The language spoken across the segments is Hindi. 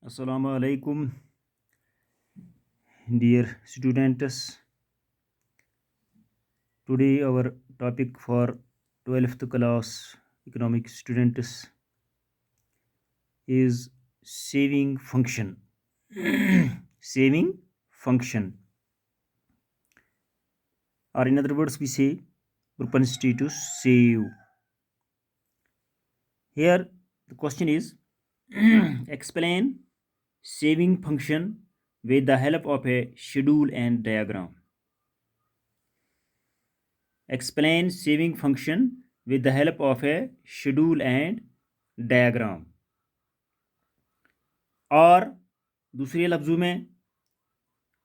Assalamu alaikum, dear students. Today our topic for 12th class economic students is saving function. Saving function, or in other words, we say propensity to save. Here the question is explain saving function with the help of a schedule and diagram. Explain saving function with the help of a schedule and diagram. और दूसरे लफ्ज़ों में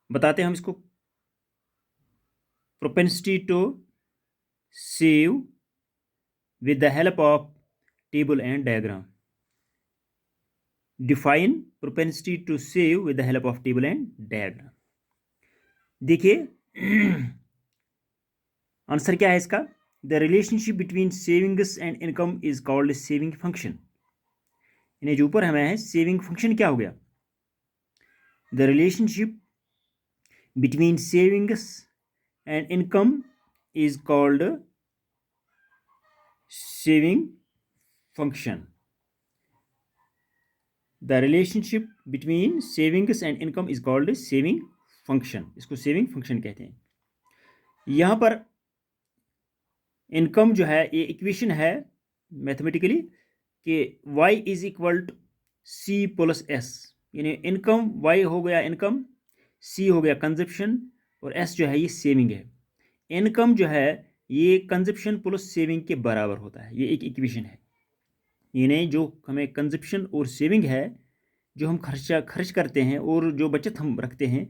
बताते हैं हम इसको propensity to save with the help of table and diagram. Define propensity to save with the help of table and diagram. देखिए आंसर क्या है इसका. The relationship between savings and income is called saving function. इन्हें जो ऊपर हमें है सेविंग फंक्शन क्या हो गया. The relationship between savings and income is called saving function. The relationship between savings and income is called saving function. इसको सेविंग फंक्शन कहते हैं. यहाँ पर इनकम जो है ये इक्वेशन है मैथमेटिकली कि y is equal to C plus S. यानी इनकम y हो गया इनकम, c हो गया कंजप्शन और s जो है ये सेविंग है. इनकम जो है ये कंजप्शन प्लस सेविंग के बराबर होता है. ये एक इक्वेशन है. यानी जो हमें कंजप्शन और सेविंग है, जो हम खर्च करते हैं और जो बचत हम रखते हैं,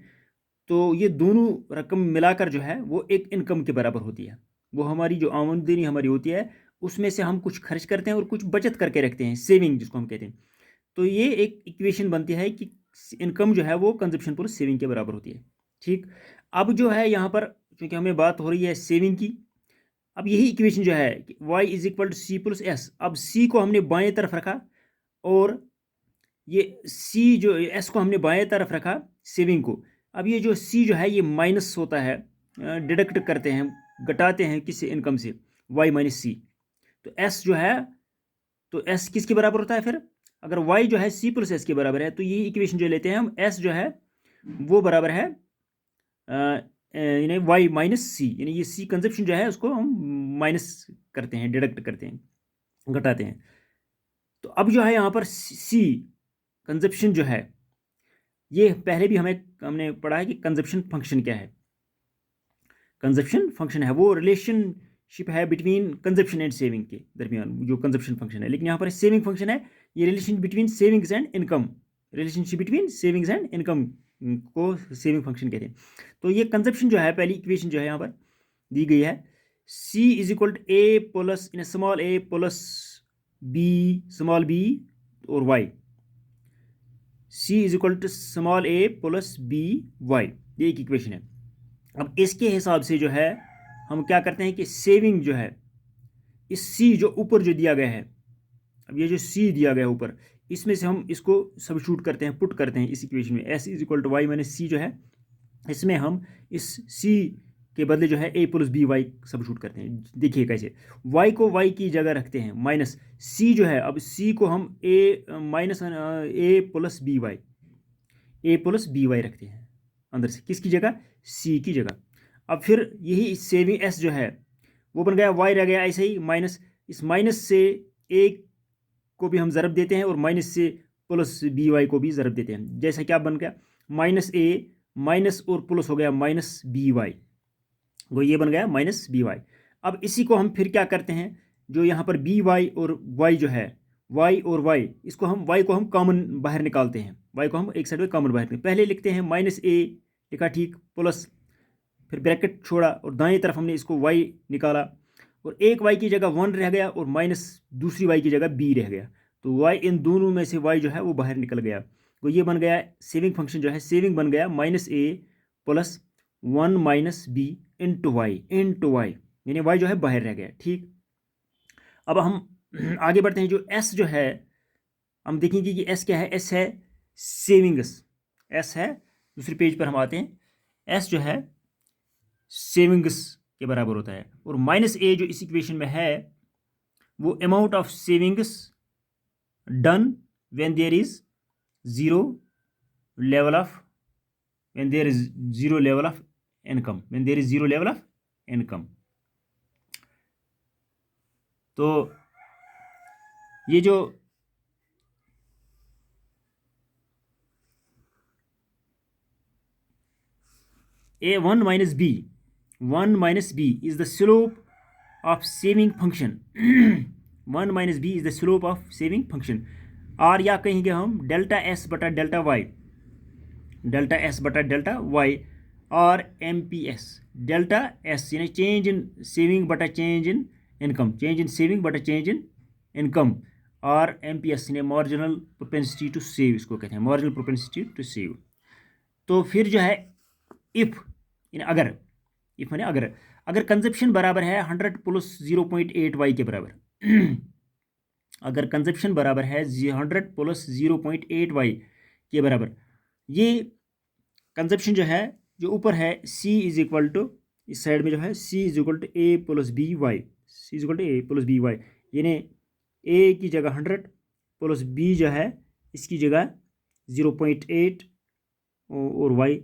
तो ये दोनों रकम मिलाकर जो है वो एक इनकम के बराबर होती है. वो हमारी जो आमदनी हमारी होती है उसमें से हम कुछ खर्च करते हैं और कुछ बचत करके रखते हैं, सेविंग जिसको हम कहते हैं. तो ये एक इक्वेशन बनती है कि इनकम जो है वो कंजप्शन प्लस सेविंग के बराबर होती है. ठीक. अब जो है यहाँ पर चूँकि हमें बात हो रही है सेविंग की, अब यही इक्वेशन जो है कि y is equal to C plus S. अब c को हमने बाएं तरफ रखा और ये c जो s को हमने बाएं तरफ रखा सेविंग को. अब ये जो c जो है ये माइनस होता है, डिडक्ट करते हैं, घटाते हैं किसी इनकम से, y माइनस सी. तो s जो है तो s किसके बराबर होता है फिर. अगर y जो है c प्लस एस के बराबर है तो यही इक्वेशन जो लेते हैं हम, s जो है वो बराबर है यानी y माइनस सी. यानी ये c कंजप्शन जो है उसको हम माइनस करते हैं, डिडक्ट करते हैं, घटाते हैं. तो अब जो है यहाँ पर c कंजप्शन जो है ये पहले भी हमने पढ़ा है कि कंजप्शन फंक्शन क्या है. कंजप्शन फंक्शन है वो रिलेशनशिप है बिटवीन कंजप्शन एंड सेविंग के दरमियान, जो कंजप्शन फंक्शन है. लेकिन यहाँ पर सेविंग फंक्शन है, ये relation between savings and income, relationship between savings and income को सेविंग फंक्शन कहते हैं. तो ये कंजप्शन जो है पहली इक्वेशन जो है यहाँ पर दी गई है, c is equal to A plus in small A plus B small B और y. c is equal to small A plus B Y. ये एक इक्वेशन है. अब इसके हिसाब से जो है हम क्या करते हैं कि सेविंग जो है इस c जो ऊपर जो दिया गया है, अब ये जो c दिया गया है ऊपर, इसमें से हम इसको सबस्टिट्यूट करते हैं, पुट करते हैं इस इक्वेशन में. s is equal to Y minus C जो है, इसमें हम इस c के बदले जो है a plus B Y substitute करते हैं. देखिए कैसे, y को y की जगह रखते हैं, माइनस c जो है, अब c को हम a minus a plus B Y, a plus B Y रखते हैं अंदर से, किसकी जगह, c की जगह. अब फिर यही सेविंग s जो है वो बन गया, y रह गया ऐसे ही माइनस, इस माइनस से a को भी हम ज़रब देते हैं और माइनस से प्लस बी वाई को भी ज़रब देते हैं. जैसा क्या बन गया, माइनस a माइनस और प्लस हो गया माइनस बी वाई, वो ये बन गया माइनस बी वाई. अब इसी को हम फिर क्या करते हैं, जो यहाँ पर बी वाई और y जो है, y और y, इसको हम y को हम कॉमन बाहर निकालते हैं, y को हम एक साइड में कॉमन बाहर पहले लिखते हैं माइनस a लिखा, ठीक, प्लस फिर ब्रैकेट छोड़ा और दाएं तरफ हमने इसको y निकाला और एक y की जगह 1 रह गया और माइनस दूसरी y की जगह b रह गया. तो y इन दोनों में से y जो है वो बाहर निकल गया. तो ये बन गया सेविंग फंक्शन जो है, सेविंग बन गया minus a plus 1 minus B into Y, यानी y जो है बाहर रह गया. ठीक. अब हम आगे बढ़ते हैं. जो s जो है हम देखेंगे कि s क्या है, s है सेविंग्स, एस है, दूसरे पेज पर हम आते हैं, एस जो है सेविंग्स के बराबर होता है, और माइनस ए जो इस इक्वेशन में है वो amount of savings done when there is zero level of when there is zero level of income, when there is zero level of income। तो ये जो a1 minus b, 1 minus b is the slope of saving function 1 minus b is the slope of saving function, और या कहेंगे हम डेल्टा एस बटा डेल्टा वाई, डेल्टा एस बटा डेल्टा वाई, और M P S, delta S यानी चेंज इन सेविंग बटा change in income, change in saving बटा चेंज इन इनकम, और एम पी एस यानी मार्जिनल प्रोपेंसिटी टू सेव, इसको कहते हैं मार्जिनल प्रोपेंसिटी टू सेव। तो फिर जो है इफ़ यानी अगर, इफ़ यानी अगर, अगर कंजप्शन बराबर है 100 प्लस 0.8 वाई के बराबर अगर कंजप्शन बराबर है 100 प्लस 0.8 वाई के बराबर, ये कंजप्शन जो है जो ऊपर है C इज इक्वल टू, इस साइड में जो है C is equal to A plus B Y, C is equal to A plus B Y, यानी ए की जगह 100 प्लस बी जो है इसकी जगह 0.8 और वाई,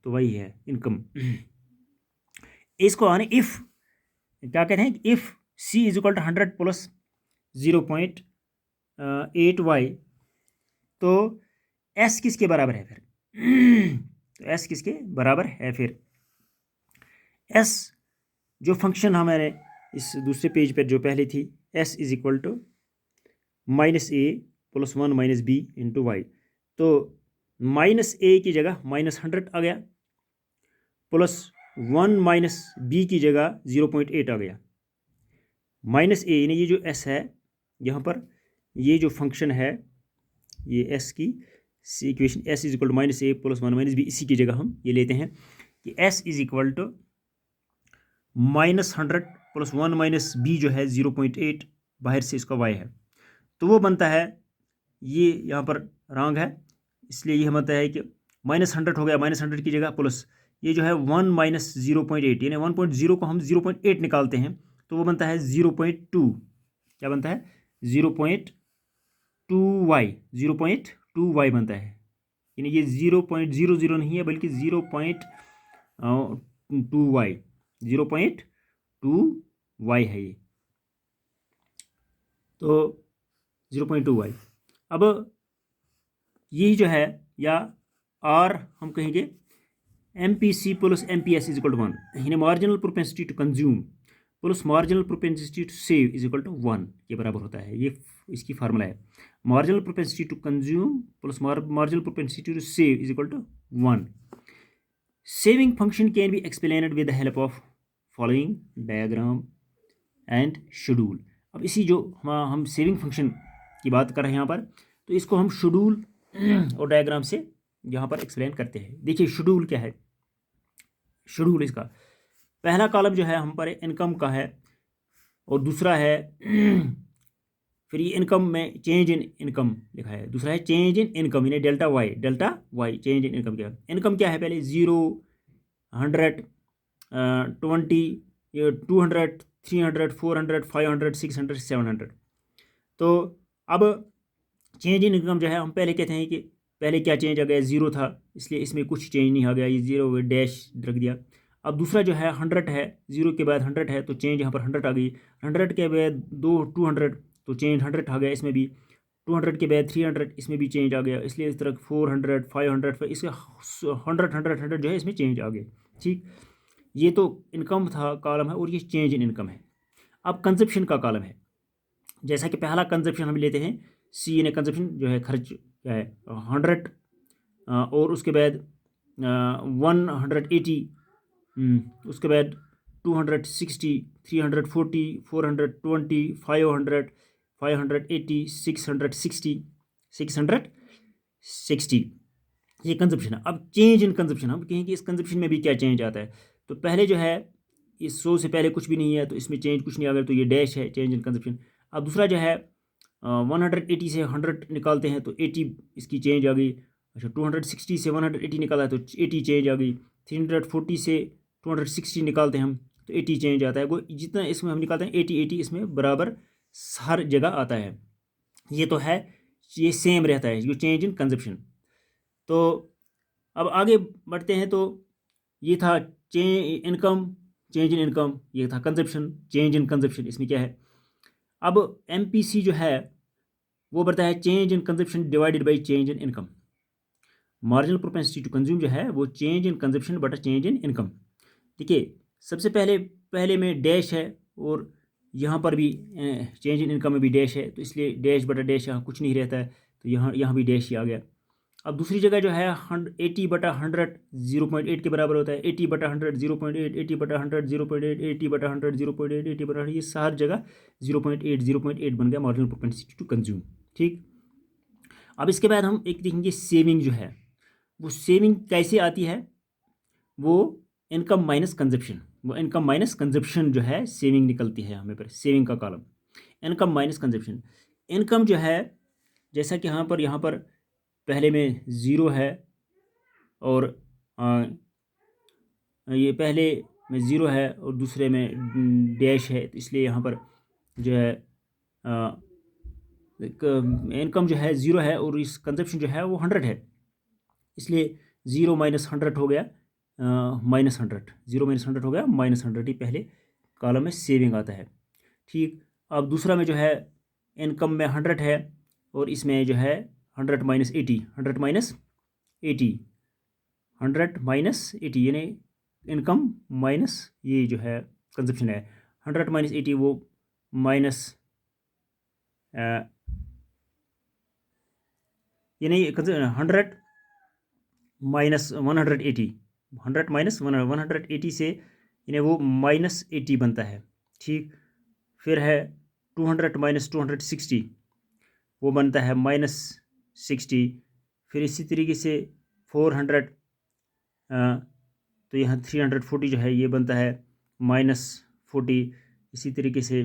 तो वही है इनकम। इसको आने इफ़ क्या कहते हैं, if C is equal to 100 plus 0.8 Y, तो S किसके बराबर है फिर तो S किसके बराबर है फिर, S जो फंक्शन हमारे इस दूसरे पेज पर जो पहले थी, S is equal to minus A plus 1 minus B into Y, तो माइनस ए की जगह -100 आ गया, प्लस 1 माइनस बी की जगह 0.8 आ गया, माइनस ए यानी ये जो S है यहाँ पर, ये जो फंक्शन है ये S की equation, S is equal to minus A plus 1 minus B, इसी की जगह हम ये लेते हैं कि S is equal to -100 plus 1 minus B जो है 0.8, बाहर से इसका y है, तो वो बनता है, ये यहाँ पर रॉन्ग है इसलिए ये बनता है कि -100 हो गया, -100 की जगह प्लस ये जो है 1 माइनस 0.8 यानी 1.0 को हम 0.8 निकालते हैं तो वो बनता है 0.2, क्या बनता है 0.2y, 0.2y बनता है, यानी ये 0.00 नहीं है बल्कि 0.2y, 0.2y है ये, तो 0.2y। अब यही जो है, या आर हम कहेंगे MPC plus MPS is equal to 1, यानी marginal propensity to consume plus marginal propensity to save is equal to 1 के बराबर होता है, ये इसकी फार्मूला है, marginal propensity to consume plus marginal propensity to save is equal to 1। Saving function can be explained with the help of following diagram and schedule. अब इसी जो हम सेविंग फंक्शन की बात कर रहे हैं यहाँ पर, तो इसको हम शेड्यूल और डायग्राम से यहाँ पर एक्सप्लेन करते हैं। देखिए शेड्यूल क्या है, शेड्यूल इसका पहला कॉलम जो है हम पर इनकम का है और दूसरा है फिर ये इनकम में चेंज इन इनकम लिखा है, दूसरा है चेंज इन इनकम यानी delta Y change in income क्या है, इनकम क्या है पहले 0 100 20 200 300 400 500 600 700। तो अब चेंज इन इनकम जो है हम पहले कहते हैं कि पहले क्या चेंज आ गया, 0 था इसलिए इसमें कुछ चेंज नहीं आ गया, ये 0 डैश रख दिया। अब दूसरा जो है 100 है, 0 के बाद 100 है तो चेंज यहाँ पर 100 आ गई, 100 के बाद 200 तो चेंज 100 आ गया, इसमें भी 200 के बाद 300 इसमें भी चेंज आ गया, इसलिए इस तरह 400 500 इसके 100 जो है इसमें चेंज आ गया। ठीक, ये तो इनकम था कॉलम है और ये चेंज इन इनकम है। अब कंजप्शन का कॉलम है, जैसा कि पहला कंजप्शन हम लेते हैं सी यानी कंजप्शन जो है खर्च क्या है 100 और उसके बाद 180 उसके बाद 260 340 420 500 580 660 ये कंजप्शन है। अब चेंज इन कंजप्शन हम कहें कि इस कंजप्शन में भी क्या चेंज आता है, तो पहले जो है इस 100 से पहले कुछ भी नहीं है तो इसमें चेंज कुछ नहीं आ गया, तो ये डैश है चेंज इन कंजप्शन। अब दूसरा जो है 180 से 100 निकालते हैं तो 80 इसकी चेंज आ गई, अच्छा 260 से 180 निकाला है तो 80 चेंज आ गई। 340 से 260 निकालते हैं हम तो 80 चेंज आता है। वो जितना इसमें हम निकालते हैं 80 इसमें बराबर हर जगह आता है। ये तो है, ये सेम रहता है, ये चेंज इन कंजप्शन। तो अब आगे बढ़ते हैं। तो ये था इनकम, चेंज इन इनकम, ये था कंजप्शन, चेंज इन कंजप्शन। इसमें क्या है, अब MPC जो है वो बढ़ता है change in consumption divided by change in income. Marginal propensity to consume जो है वो चेंज इन कंजप्शन बटा चेंज इन इनकम। देखिए सबसे पहले में डैश है और यहाँ पर भी चेंज इन इनकम में भी डैश है, तो इसलिए डैश बटा डैश यहाँ कुछ नहीं रहता है, तो यहाँ भी डैश ही आ गया। अब दूसरी जगह जो है 80 बटा 100 0.8 के बराबर होता है। 80 बटा 100 0.8, 80 बटा 100 0.8, 80 बटा 100 0.8, 80 बटा 100, ये हर जगह 0.8 बन गया मार्जिनल प्रोपेंसिटी टू कंज्यूम। ठीक, अब इसके बाद हम एक देखेंगे सेविंग जो है, वो सेविंग कैसे आती है, वो इनकम माइनस कंजप्शन, वो इनकम माइनस कंजप्शन जो है सेविंग निकलती है हमें पर, सेविंग का column income minus consumption. Income जो है जैसा कि यहाँ पर पहले में ज़ीरो है और ये पहले में ज़ीरो है और दूसरे में डैश है, तो इसलिए यहाँ पर जो है इनकम जो है ज़ीरो है और इस कंजप्शन जो है वो 100 है, इसलिए 0 माइनस 100 हो गया -100, 0 माइनस 100 हो गया -100, ही पहले कॉलम में सेविंग आता है। ठीक, अब दूसरा में जो है इनकम में 100 है और इसमें जो है 100 माइनस 80, 100 माइनस 80, 100 माइनस 80 यानी इनकम माइनस ये जो है कंजप्शन है। 100 माइनस 80 वो माइनस यानी 100 माइनस 180, 100 माइनस 180 से यानी वो -80 बनता है। ठीक, फिर है 200 माइनस 260, वो बनता है -60। फिर इसी तरीके से 400, तो यहाँ 340 जो है ये बनता है -40। इसी तरीके से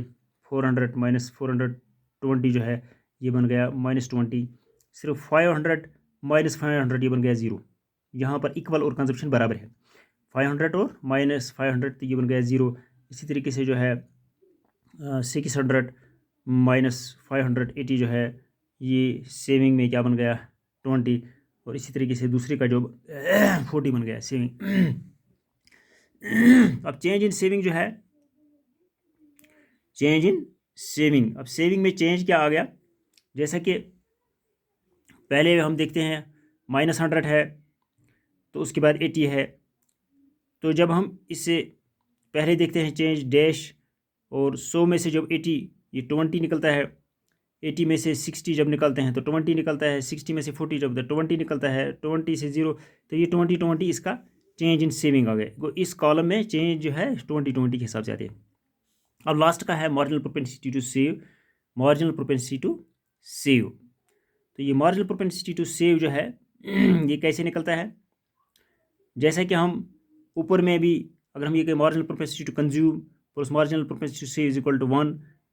400 माइनस 420 जो है ये बन गया -20। सिर्फ 500 माइनस 500 ये बन गया 0। यहाँ पर इक्वल और कंजप्शन बराबर है, 500 और -500 तो ये बन गया 0। इसी तरीके से जो है 600 माइनस 580 जो है ये सेविंग में क्या बन गया 20, और इसी तरीके से दूसरे का जो 40 बन गया सेविंग। अब चेंज इन सेविंग जो है, चेंज इन सेविंग, अब सेविंग में चेंज क्या आ गया, जैसा कि पहले हम देखते हैं -100 है तो उसके बाद 80 है, तो जब हम इससे पहले देखते हैं चेंज डैश, और 100 में से जब 80 ये 20 निकलता है, 80 में से 60 जब निकलते हैं तो 20 निकलता है, 60 में से 40 जब 20 निकलता है, 20 से 0, तो ये 20 इसका चेंज इन सेविंग आ गए। इस कॉलम में चेंज जो है 20 के हिसाब से आते हैं। अब लास्ट का है marginal propensity to save, marginal propensity to save. तो ये मार्जिनल प्रोपेंसिटी टू सेव जो है ये कैसे निकलता है, जैसा कि हम ऊपर में भी अगर हम ये कहें marginal propensity to consume plus marginal propensity to save is equal to 1,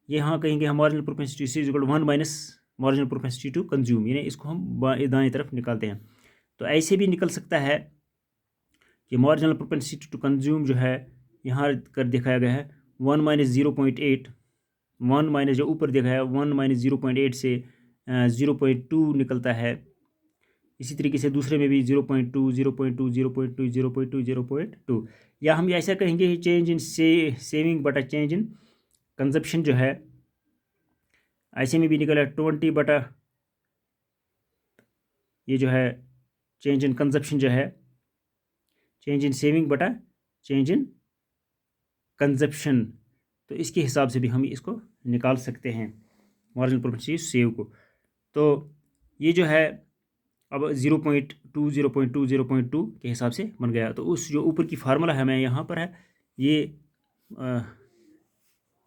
यहाँ कहेंगे हम marginal propensity to save is equal to 1 minus marginal propensity to consume, यानी इसको हम दाएं तरफ निकालते हैं। तो ऐसे भी निकल सकता है कि मार्जिनल प्रोपेंसिटी टू कंज्यूम जो है यहाँ कर दिखाया गया है 1 माइनस 0.8, 1 माइनस जो ऊपर देखा है 1 माइनस 0.8 से 0.2 निकलता है। इसी तरीके से दूसरे में भी 0.2, 0.2, 0.2, 0.2, 0.2, या हम ऐसा कहेंगे चेंज इन सेविंग बटा चेंज इन कंजप्शन जो है, ऐसे में भी निकला 20 बटा ये जो है चेंज इन कंजप्शन जो है, चेंज इन सेविंग बटा चेंज इन कंजप्शन, तो इसके हिसाब से भी हम इसको निकाल सकते हैं मार्जिनल प्रोपेंसिटी सेव को। तो ये जो है अब 0.2, 0.2, 0.2 के हिसाब से बन गया। तो उस जो ऊपर की फार्मूला है हमें यहाँ पर है ये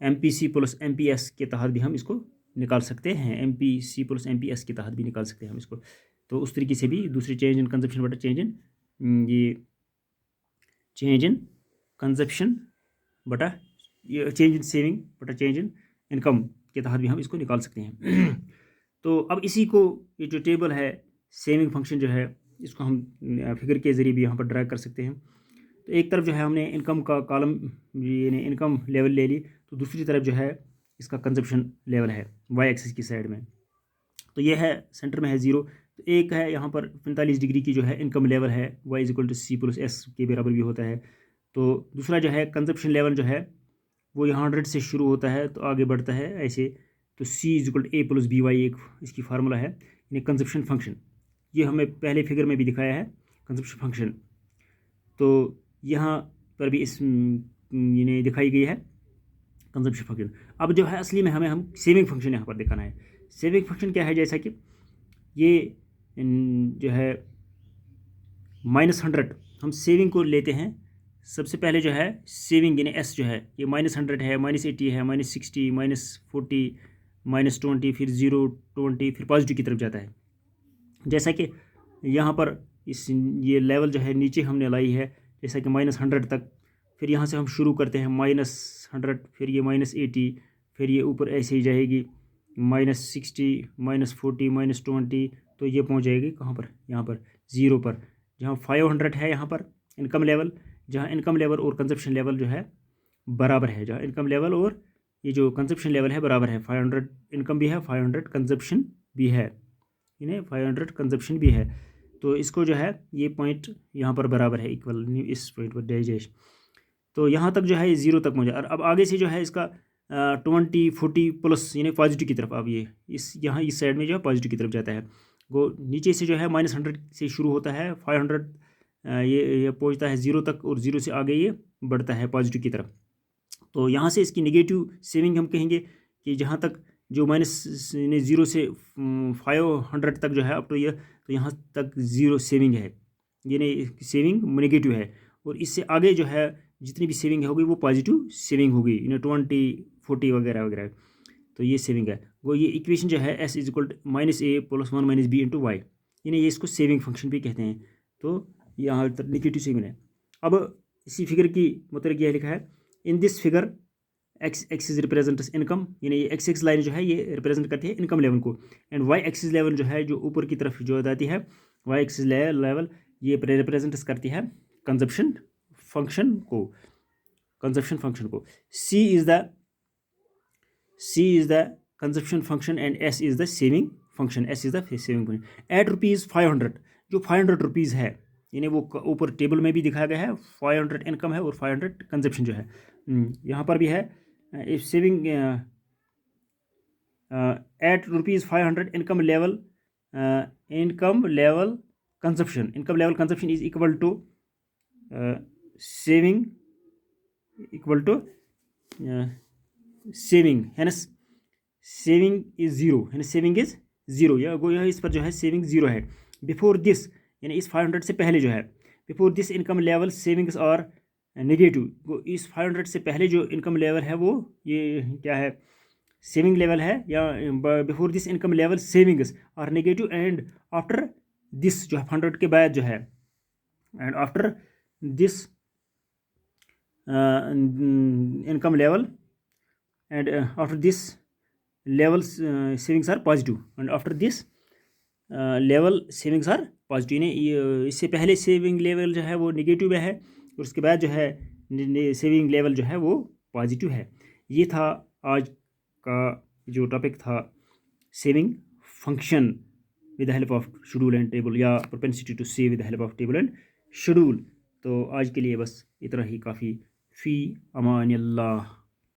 MPC प्लस MPS के तहत भी हम इसको निकाल सकते हैं, MPC प्लस MPS के तहत भी निकाल सकते हैं हम इसको। तो उस तरीके से भी दूसरी चेंज इन कंजप्शन बटा चेंज इन ये चेंज इन कंजप्शन बटा ये चेंज इन सेविंग बटा चेंज इन इनकम के तहत भी हम इसको निकाल सकते हैं। तो अब इसी को ये जो टेबल है सेविंग फंक्शन जो है इसको हम फिगर के ज़रिए भी यहाँ पर ड्रैग कर सकते हैं। तो एक तरफ जो है हमने इनकम का कॉलम यानी इनकम लेवल ले ली, तो दूसरी तरफ जो है इसका कंजप्शन लेवल है वाई एक्सिस की साइड में। तो ये है सेंटर में है 0। तो एक है यहाँ पर 45 डिग्री की जो है इनकम लेवल है, Y equal to C plus S के बराबर भी होता है। तो दूसरा जो है कंजप्शन लेवल जो है वो यहाँ 100 से शुरू होता है तो आगे बढ़ता है ऐसे। तो C is equal to A plus B Y एक इसकी फार्मूला है, यानी कंजप्शन फंक्शन। ये हमें पहले फिगर में भी दिखाया है कंजप्शन फंक्शन। तो यहाँ पर भी इस यानी दिखाई गई है कंजप्शन फंक्शन। अब जो है असली में हम सेविंग फंक्शन यहाँ पर दिखाना है। सेविंग फंक्शन क्या है, जैसा कि ये जो है -100 हम सेविंग को लेते हैं। सबसे पहले जो है सेविंग यानी एस जो है ये -100 है, -80 है, -60, -40, -20, फिर 0, 20, फिर पॉजिटिव की तरफ जाता है। जैसा कि यहाँ पर इस ये लेवल जो है नीचे हमने लाई है, जैसा कि -100 तक। फिर यहाँ से हम शुरू करते हैं -100, फिर ये -80, फिर ये ऊपर ऐसे ही जाएगी -60, -40, -20, तो ये पहुँच जाएगी कहाँ पर, यहाँ पर 0 पर, जहाँ 500 है यहाँ पर इनकम लेवल, जहाँ इनकम लेवल और कंजप्शन लेवल जो है बराबर है, जहाँ इनकम लेवल और ये जो कंजप्शन लेवल है बराबर है। 500 इनकम भी है, 500 कंजप्शन भी है, इन्हें 500 कंजप्शन भी है। तो इसको जो है ये पॉइंट यहाँ पर बराबर है, इक्वल इस पॉइंट पर डैश। तो यहाँ तक जो है ये 0 तक पहुँचा। और अब आगे से जो है इसका 20, 40 प्लस यानी पॉजिटिव की तरफ, अब ये इस यहाँ इस साइड में जो है पॉजिटिव की तरफ जाता है। वो नीचे से जो है -100 से शुरू होता है, 500 ये पहुँचता है 0 तक, और 0 से आगे ये बढ़ता है पॉजिटिव की तरफ। तो यहाँ से इसकी नेगेटिव सेविंग हम कहेंगे कि जहाँ तक जो -0 से 500 तक जो है अप टू ये, तो यहाँ तक 0 सेविंग है, यानी सेविंग नेगेटिव है। और इससे आगे जो है जितनी भी सेविंग होगी वो पॉजिटिव सेविंग होगी, यानी 20, 40 वगैरह वगैरह। तो ये सेविंग है। वो ये इक्वेशन जो है S is equal to -a + 1 - b × y, यानी ये इसको सेविंग फंक्शन भी कहते हैं। तो यहाँ तक नेगेटिव सेविंग है। अब इसी फिगर की मतलब यह लिखा है, in this figure x axis represents income, यानी ये एक्स एक्स लाइन जो है ये रिप्रेजेंट करती है इनकम लेवल को, एंड वाई एक्सिस लेवल जो है जो ऊपर की तरफ जो जाती है वाई एक्सिस लेवल ये रिप्रेजेंट करती है कंजप्शन फंक्शन को, कंजप्शन फंक्शन को। C is the consumption function and S is the saving function, S is the saving function. At ₹500 जो ₹500 है, यानी वो ऊपर टेबल में भी दिखाया गया है, 500 इनकम है और 500 कंजप्शन जो है। यहाँ पर भी है if saving at ₹500 income level consumption, income level consumption is equal to saving equal to saving, है ना, सेविंग इज 0, है ना, सेविंग इज 0, या इस पर जो है सेविंग 0 है। बिफोर दिस यानी इस 500 से पहले जो है, before this income level savings और नेगेटिव, वो इस 500 से पहले जो इनकम लेवल है वो ये क्या है, सेविंग लेवल है, या before this income level savings और नेगेटिव, एंड आफ्टर दिस जो है 100 के बाद जो है, and after this income level, and after this levels savings are positive, and after this level savings are positive, यानी इससे पहले सेविंग लेवल जो है वो निगेटिव में है और उसके बाद जो है सेविंग लेवल जो है वो पॉजिटिव है। ये था आज का जो टॉपिक था, saving function with the help of schedule and table, या propensity to save with the help of table and schedule. तो आज के लिए बस इतना ही काफ़ी। फ़ी अमान अल्लाह।